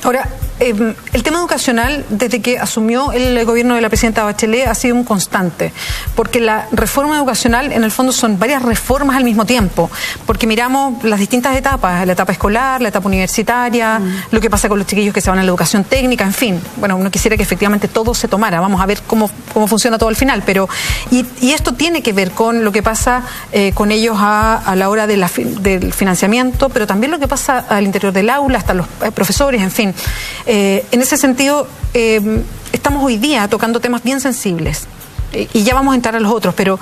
Ahora, el tema educacional, desde que asumió el gobierno de la presidenta Bachelet, ha sido un constante, porque la reforma educacional, en el fondo, son varias reformas al mismo tiempo, porque miramos las distintas etapas, la etapa escolar, la etapa universitaria, lo que pasa con los chiquillos que se van a la educación técnica, en fin. Bueno, uno quisiera que efectivamente todo se tomara, vamos a ver cómo funciona todo al final, pero y esto tiene que ver con lo que pasa con ellos a la hora del financiamiento, pero también lo que pasa al interior del aula, hasta los profesores, en fin. En ese sentido, estamos hoy día tocando temas bien sensibles y ya vamos a entrar a los otros, pero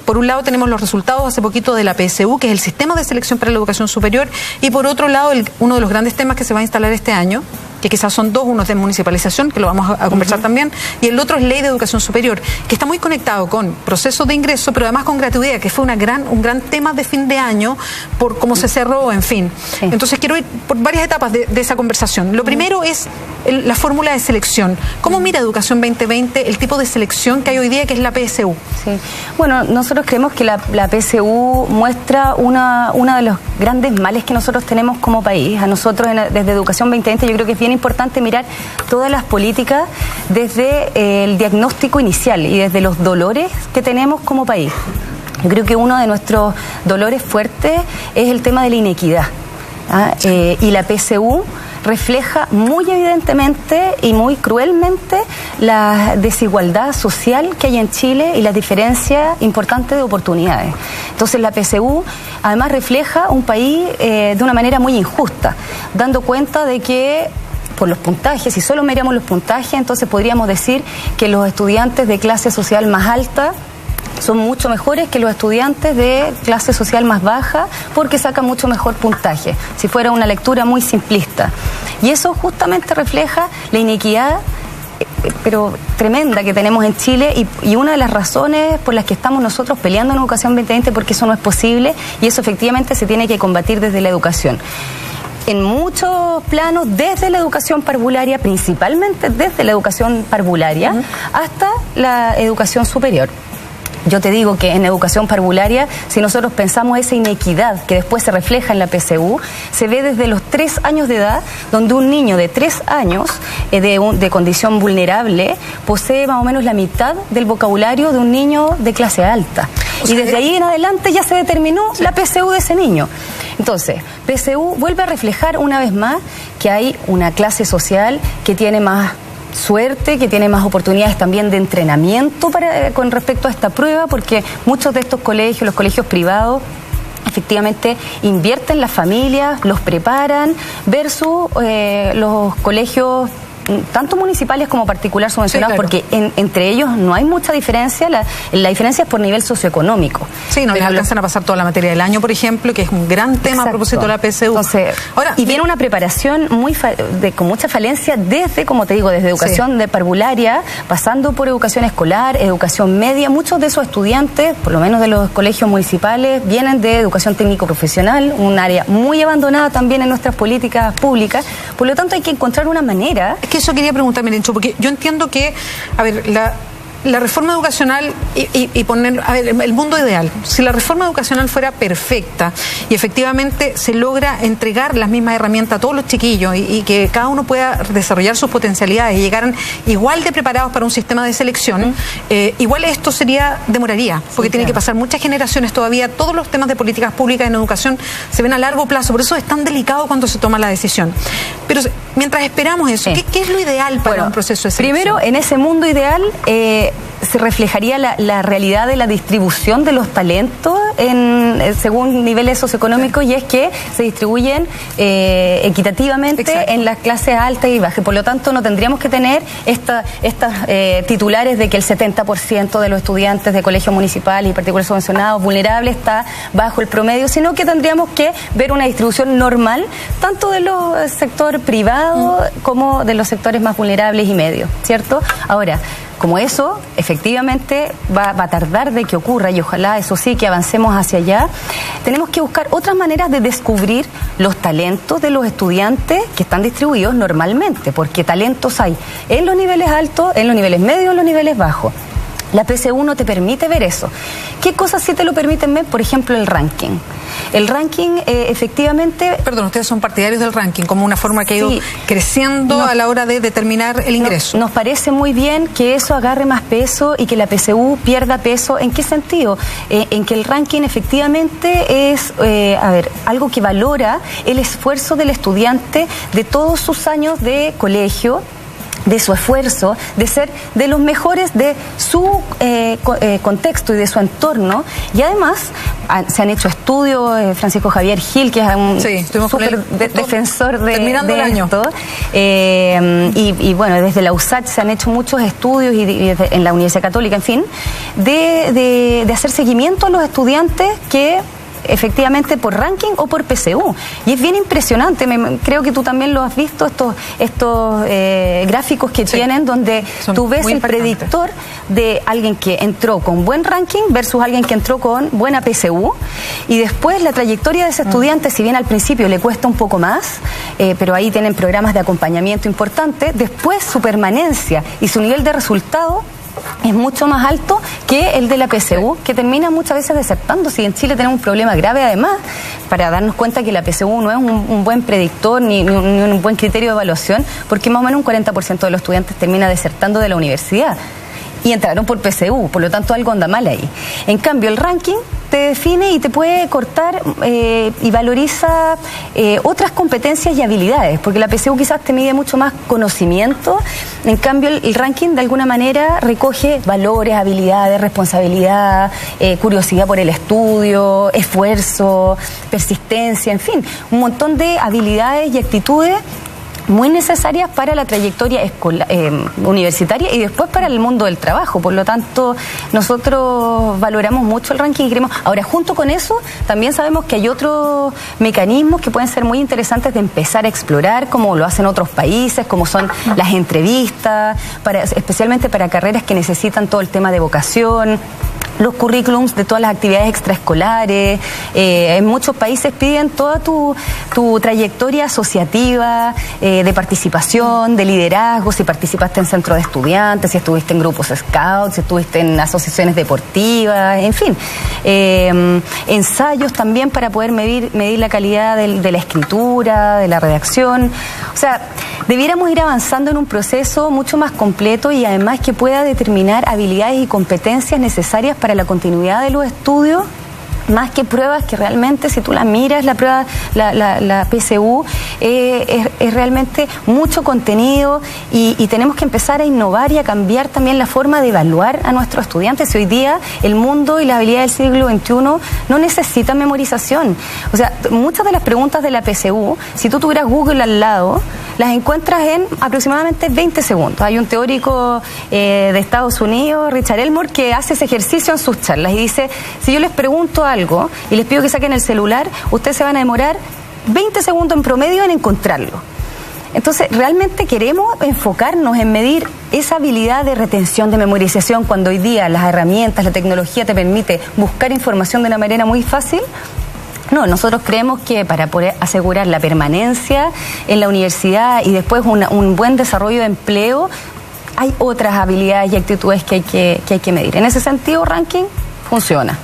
por un lado tenemos los resultados hace poquito de la PSU, que es el Sistema de Selección para la Educación Superior, y por otro lado uno de los grandes temas que se va a instalar este año, que quizás son dos, uno es de municipalización, que lo vamos a conversar también, y el otro es Ley de Educación Superior, que está muy conectado con procesos de ingreso, pero además con gratuidad, que fue un gran tema de fin de año, por cómo se cerró, en fin. Sí. Entonces quiero ir por varias etapas de esa conversación. Lo primero es la fórmula de selección. ¿Cómo mira Educación 2020 el tipo de selección que hay hoy día, que es la PSU? Sí. Bueno, nosotros creemos que la PSU muestra una de los grandes males que nosotros tenemos como país. A nosotros, desde Educación 2020, yo creo que es bien importante mirar todas las políticas desde el diagnóstico inicial y desde los dolores que tenemos como país. Yo creo que uno de nuestros dolores fuertes es el tema de la inequidad, y la PSU refleja muy evidentemente y muy cruelmente la desigualdad social que hay en Chile y las diferencias importantes de oportunidades. Entonces la PSU además refleja un país de una manera muy injusta, dando cuenta de que por los puntajes, si solo miramos los puntajes, entonces podríamos decir que los estudiantes de clase social más alta son mucho mejores que los estudiantes de clase social más baja, porque sacan mucho mejor puntaje, si fuera una lectura muy simplista. Y eso justamente refleja la inequidad, pero tremenda, que tenemos en Chile, y una de las razones por las que estamos nosotros peleando en Educación 2020, porque eso no es posible, y eso efectivamente se tiene que combatir desde la educación. En muchos planos, desde la educación parvularia, principalmente desde la educación parvularia, hasta la educación superior. Yo te digo que en educación parvularia, si nosotros pensamos esa inequidad que después se refleja en la PSU, se ve desde los 3 años de edad, donde un niño de 3 años de condición vulnerable posee más o menos la mitad del vocabulario de un niño de clase alta. Y desde ahí en adelante ya se determinó la PSU de ese niño. Entonces, PSU vuelve a reflejar una vez más que hay una clase social que tiene más suerte, que tiene más oportunidades también de entrenamiento con respecto a esta prueba, porque muchos de estos colegios, los colegios privados, efectivamente invierten en las familias, los preparan, versus los colegios tanto municipales como particulares subvencionados, sí, claro, porque entre ellos no hay mucha diferencia, la diferencia es por nivel socioeconómico. Sí, no les alcanzan a pasar toda la materia del año, por ejemplo, que es un gran tema. Exacto. A propósito de la PSU. Entonces, ahora, y viene una preparación con mucha falencia desde, como te digo, desde educación, sí, de parvularia, pasando por educación escolar, educación media. Muchos de esos estudiantes, por lo menos de los colegios municipales, vienen de educación técnico-profesional, un área muy abandonada también en nuestras políticas públicas. Por lo tanto, hay que encontrar una manera. Es que eso quería preguntarme, Lencho, porque yo entiendo que, a ver, la reforma educacional y poner, a ver, el mundo ideal, si la reforma educacional fuera perfecta y efectivamente se logra entregar las mismas herramientas a todos los chiquillos y que cada uno pueda desarrollar sus potencialidades y llegaran igual de preparados para un sistema de selección, igual esto demoraría, porque sí, tiene que pasar muchas generaciones todavía. Todos los temas de políticas públicas en educación se ven a largo plazo, por eso es tan delicado cuando se toma la decisión. Pero mientras esperamos eso, sí, ¿qué es lo ideal para un proceso de selección? Primero, en ese mundo ideal, se reflejaría la realidad de la distribución de los talentos según niveles socioeconómicos, y es que se distribuyen equitativamente. Exacto. En las clases altas y bajas. Por lo tanto, no tendríamos que tener estas titulares de que el 70% de los estudiantes de colegios municipales y particulares subvencionados vulnerables está bajo el promedio, sino que tendríamos que ver una distribución normal, tanto de los sectores privados como de los sectores más vulnerables y medios, ¿cierto? Ahora, como eso efectivamente va a tardar de que ocurra, y ojalá eso sí que avancemos hacia allá, tenemos que buscar otras maneras de descubrir los talentos de los estudiantes que están distribuidos normalmente, porque talentos hay en los niveles altos, en los niveles medios, en los niveles bajos. La PSU no te permite ver eso. ¿Qué cosas sí te lo permiten ver? Por ejemplo, el ranking. El ranking, efectivamente... Perdón, ustedes son partidarios del ranking, como una forma que ha ido creciendo a la hora de determinar el ingreso. Nos parece muy bien que eso agarre más peso y que la PSU pierda peso. ¿En qué sentido? En que el ranking efectivamente es, algo que valora el esfuerzo del estudiante de todos sus años de colegio, de su esfuerzo, de ser de los mejores de su contexto y de su entorno. Y además se han hecho estudios, Francisco Javier Gil, que es un súper defensor de esto, y bueno, desde la USACH se han hecho muchos estudios y en la Universidad Católica, en fin, de hacer seguimiento a los estudiantes que efectivamente por ranking o por PSU. Y es bien impresionante, creo que tú también lo has visto, estos gráficos que tienen, donde tú ves el predictor de alguien que entró con buen ranking versus alguien que entró con buena PSU, y después la trayectoria de ese estudiante, si bien al principio le cuesta un poco más, pero ahí tienen programas de acompañamiento importantes, después su permanencia y su nivel de resultado es mucho más alto que el de la PSU, que termina muchas veces desertando. Si en Chile tenemos un problema grave, además, para darnos cuenta que la PSU no es un buen predictor ni un buen criterio de evaluación, porque más o menos un 40% de los estudiantes termina desertando de la universidad y entraron por PSU, por lo tanto algo anda mal ahí. En cambio, el ranking te define y te puede cortar y valoriza otras competencias y habilidades, porque la PSU quizás te mide mucho más conocimiento, en cambio el ranking de alguna manera recoge valores, habilidades, responsabilidad, curiosidad por el estudio, esfuerzo, persistencia, en fin, un montón de habilidades y actitudes muy necesarias para la trayectoria universitaria y después para el mundo del trabajo. Por lo tanto, nosotros valoramos mucho el ranking y queremos... Ahora, junto con eso, también sabemos que hay otros mecanismos que pueden ser muy interesantes de empezar a explorar, como lo hacen otros países, como son las entrevistas, especialmente para carreras que necesitan todo el tema de vocación, los currículums de todas las actividades extraescolares. En muchos países piden toda tu trayectoria asociativa, de participación, de liderazgo, si participaste en centro de estudiantes, si estuviste en grupos scouts, si estuviste en asociaciones deportivas, en fin. Ensayos también para poder medir la calidad de la escritura, de la redacción. O sea, debiéramos ir avanzando en un proceso mucho más completo y además que pueda determinar habilidades y competencias necesarias para la continuidad de los estudios, más que pruebas que realmente, si tú la miras, la prueba, la PSU, es realmente mucho contenido y tenemos que empezar a innovar y a cambiar también la forma de evaluar a nuestros estudiantes. Hoy día el mundo y la habilidad del siglo XXI no necesitan memorización. O sea, muchas de las preguntas de la PSU, si tú tuvieras Google al lado, las encuentras en aproximadamente 20 segundos. Hay un teórico de Estados Unidos, Richard Elmore, que hace ese ejercicio en sus charlas y dice, si yo les pregunto algo y les pido que saquen el celular, ustedes se van a demorar 20 segundos en promedio en encontrarlo. Entonces, ¿realmente queremos enfocarnos en medir esa habilidad de retención, de memorización, cuando hoy día las herramientas, la tecnología te permite buscar información de una manera muy fácil? No, nosotros creemos que para poder asegurar la permanencia en la universidad y después un buen desarrollo de empleo, hay otras habilidades y actitudes que hay que medir. En ese sentido, ranking funciona.